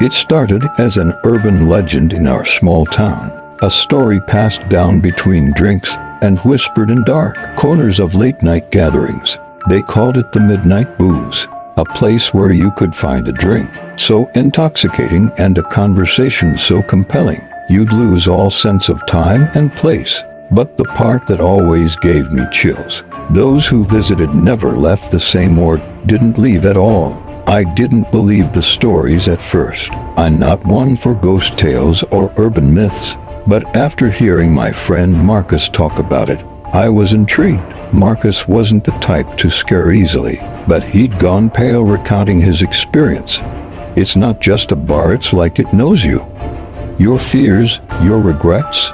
It started as an urban legend in our small town, a story passed down between drinks and whispered in dark corners of late-night gatherings. They called it the Midnight Booze, a place where you could find a drink so intoxicating and a conversation so compelling, you'd lose all sense of time and place. But the part that always gave me chills, those who visited never left the same or didn't leave at all. I didn't believe the stories at first. I'm not one for ghost tales or urban myths, but after hearing my friend Marcus talk about it, I was intrigued. Marcus wasn't the type to scare easily, but he'd gone pale recounting his experience. It's not just a bar, it's like it knows you. Your fears, your regrets.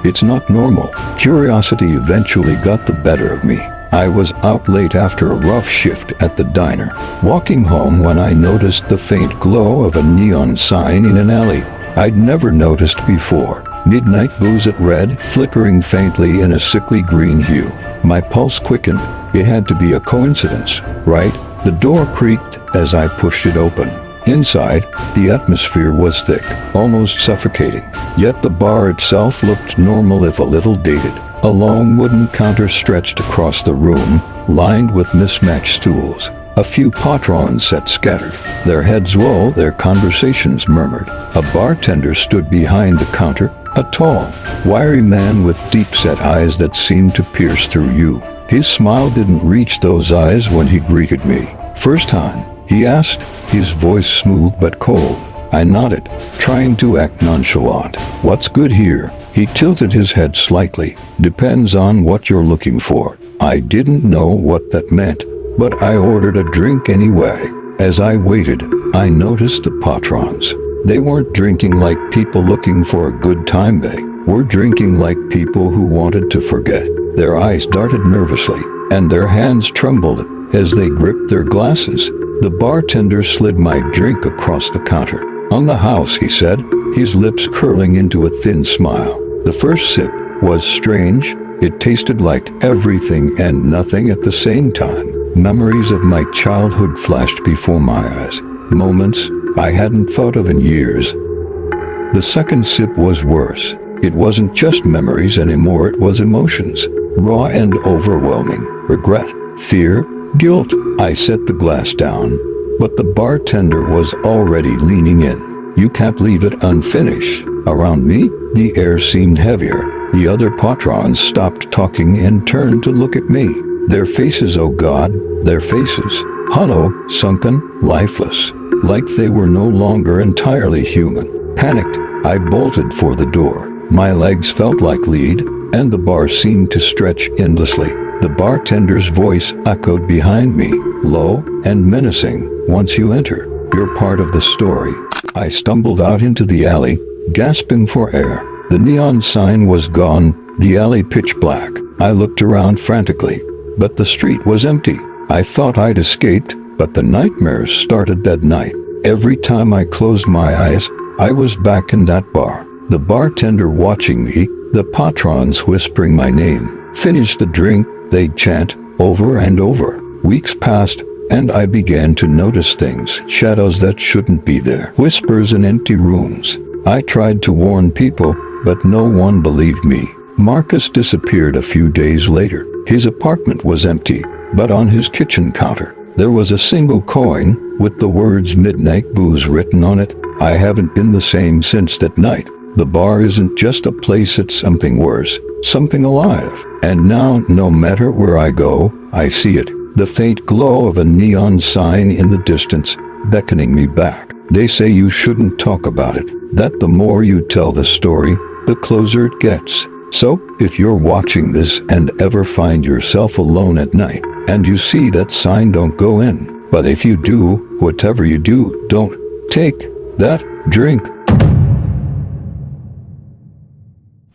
It's not normal. Curiosity eventually got the better of me. I was out late after a rough shift at the diner, walking home when I noticed the faint glow of a neon sign in an alley I'd never noticed before. Midnight Booze at red, flickering faintly in a sickly green hue. My pulse quickened. It had to be a coincidence, right? The door creaked as I pushed it open. Inside, the atmosphere was thick, almost suffocating. Yet the bar itself looked normal if a little dated. A long wooden counter stretched across the room, lined with mismatched stools. A few patrons sat scattered, their heads low, their conversations murmured. A bartender stood behind the counter, a tall, wiry man with deep-set eyes that seemed to pierce through you. His smile didn't reach those eyes when he greeted me. "First time?" he asked, his voice smooth but cold. I nodded, trying to act nonchalant. "What's good here?" He tilted his head slightly. "Depends on what you're looking for." I didn't know what that meant, but I ordered a drink anyway. As I waited, I noticed the patrons. They weren't drinking like people looking for a good time, they were drinking like people who wanted to forget. Their eyes darted nervously, and their hands trembled as they gripped their glasses. The bartender slid my drink across the counter. "On the house," he said, his lips curling into a thin smile. The first sip was strange. It tasted like everything and nothing at the same time. Memories of my childhood flashed before my eyes, moments I hadn't thought of in years. The second sip was worse. It wasn't just memories anymore, it was emotions, raw and overwhelming. Regret, fear, guilt. I set the glass down, but the bartender was already leaning in. "You can't leave it unfinished." Around me, the air seemed heavier. The other patrons stopped talking and turned to look at me. Their faces, oh God, their faces, hollow, sunken, lifeless, like they were no longer entirely human. Panicked, I bolted for the door. My legs felt like lead, and the bar seemed to stretch endlessly. The bartender's voice echoed behind me, low and menacing. "Once you enter, you're part of the story." I stumbled out into the alley, gasping for air. The neon sign was gone, the alley pitch black. I looked around frantically, but the street was empty. I thought I'd escaped, but the nightmares started that night. Every time I closed my eyes, I was back in that bar. The bartender watching me, the patrons whispering my name. Finish the drink, they'd chant, over and over. Weeks passed, and I began to notice things, shadows that shouldn't be there, whispers in empty rooms. I tried to warn people, but no one believed me. Marcus disappeared a few days later. His apartment was empty, but on his kitchen counter, there was a single coin with the words Midnight Booze written on it. I haven't been the same since that night. The bar isn't just a place, it's something worse, something alive. And now, no matter where I go, I see it. The faint glow of a neon sign in the distance, beckoning me back. They say you shouldn't talk about it, that the more you tell the story, the closer it gets. So, if you're watching this and ever find yourself alone at night, and you see that sign, don't go in. But if you do, whatever you do, don't take that drink.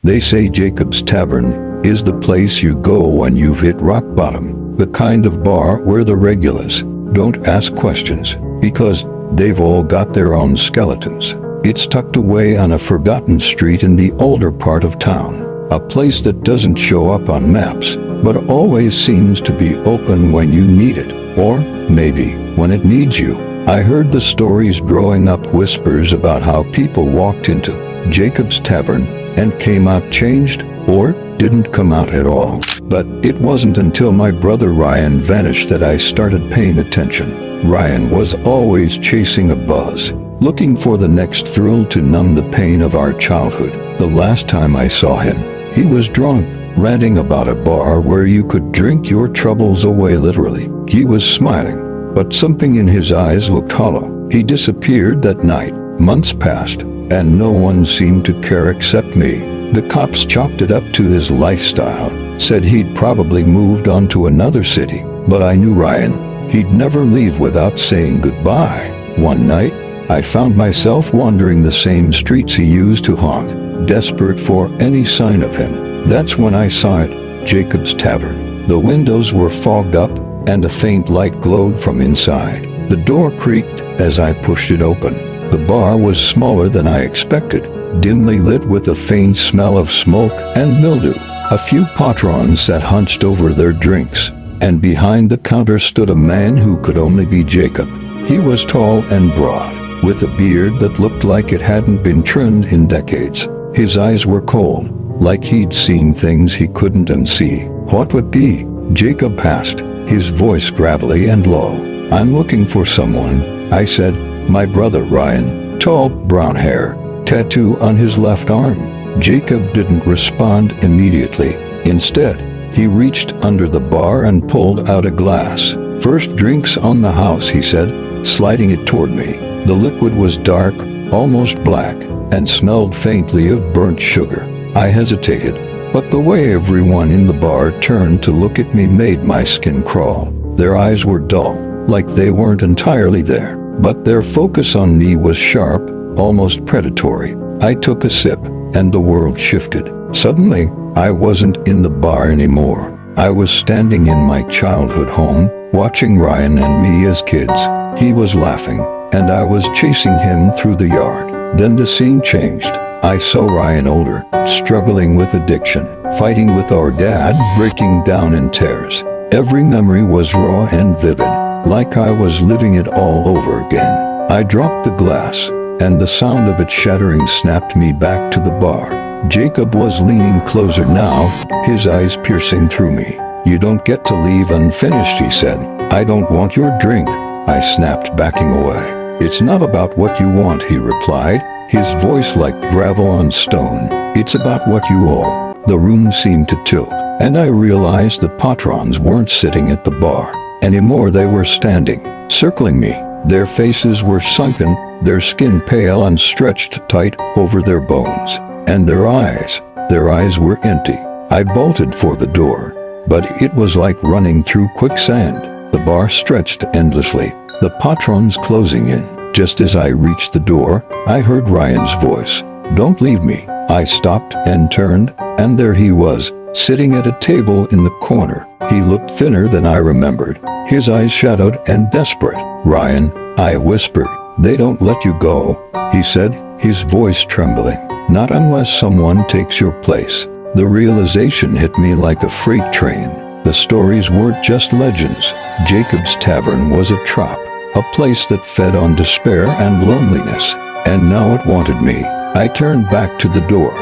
They say Jacob's Tavern is the place you go when you've hit rock bottom, the kind of bar where the regulars don't ask questions, because they've all got their own skeletons. It's tucked away on a forgotten street in the older part of town, a place that doesn't show up on maps, but always seems to be open when you need it, or maybe when it needs you. I heard the stories growing up, whispers about how people walked into Jacob's Tavern and came out changed, or didn't come out at all. But it wasn't until my brother Ryan vanished that I started paying attention. Ryan was always chasing a buzz, looking for the next thrill to numb the pain of our childhood. The last time I saw him, he was drunk, ranting about a bar where you could drink your troubles away literally. He was smiling, but something in his eyes looked hollow. He disappeared that night. Months passed, and no one seemed to care except me. The cops chalked it up to his lifestyle, said he'd probably moved on to another city. But I knew Ryan. He'd never leave without saying goodbye. One night, I found myself wandering the same streets he used to haunt, desperate for any sign of him. That's when I saw it, Jacob's Tavern. The windows were fogged up, and a faint light glowed from inside. The door creaked as I pushed it open. The bar was smaller than I expected, dimly lit with a faint smell of smoke and mildew. A few patrons sat hunched over their drinks, and behind the counter stood a man who could only be Jacob. He was tall and broad, with a beard that looked like it hadn't been trimmed in decades. His eyes were cold, like he'd seen things he couldn't unsee. "What would be?" Jacob asked, his voice gravelly and low. "I'm looking for someone," I said. "My brother Ryan." Tall, brown hair, tattoo on his left arm. Jacob didn't respond immediately. Instead, he reached under the bar and pulled out a glass. "First drinks on the house," he said, sliding it toward me. The liquid was dark, almost black, and smelled faintly of burnt sugar. I hesitated, but the way everyone in the bar turned to look at me made my skin crawl. Their eyes were dull, like they weren't entirely there, but their focus on me was sharp, almost predatory. I took a sip, and the world shifted. Suddenly, I wasn't in the bar anymore. I was standing in my childhood home, watching Ryan and me as kids. He was laughing, and I was chasing him through the yard. Then the scene changed. I saw Ryan older, struggling with addiction, fighting with our dad, breaking down in tears. Every memory was raw and vivid, like I was living it all over again. I dropped the glass, and the sound of it shattering snapped me back to the bar. Jacob was leaning closer now, his eyes piercing through me. "You don't get to leave unfinished," he said. "I don't want your drink," I snapped, backing away. "It's not about what you want," he replied, his voice like gravel on stone. "It's about what you owe." The room seemed to tilt, and I realized the patrons weren't sitting at the bar anymore. They were standing, circling me. Their faces were sunken, their skin pale and stretched tight over their bones. And their eyes were empty. I bolted for the door, but it was like running through quicksand. The bar stretched endlessly, the patrons closing in. Just as I reached the door, I heard Ryan's voice. "Don't leave me." I stopped and turned, and there he was, sitting at a table in the corner. He looked thinner than I remembered, his eyes shadowed and desperate. "Ryan," I whispered. "They don't let you go," he said, his voice trembling. "Not unless someone takes your place." The realization hit me like a freight train. The stories weren't just legends. Jacob's Tavern was a trap, a place that fed on despair and loneliness. And now it wanted me. I turned back to the door,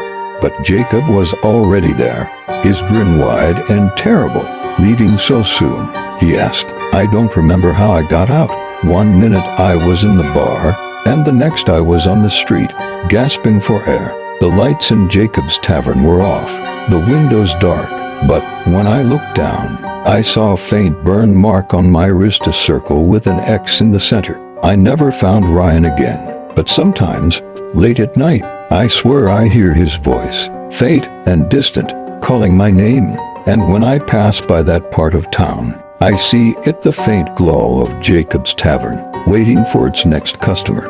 but Jacob was already there, his grin wide and terrible. "Leaving so soon?" he asked. I don't remember how I got out. One minute I was in the bar, and the next I was on the street, gasping for air. The lights in Jacob's Tavern were off, the windows dark, but when I looked down, I saw a faint burn mark on my wrist, a circle with an X in the center. I never found Ryan again, but sometimes, late at night, I swear I hear his voice, faint and distant, calling my name. And when I pass by that part of town, I see it, the faint glow of Jacob's Tavern, waiting for its next customer.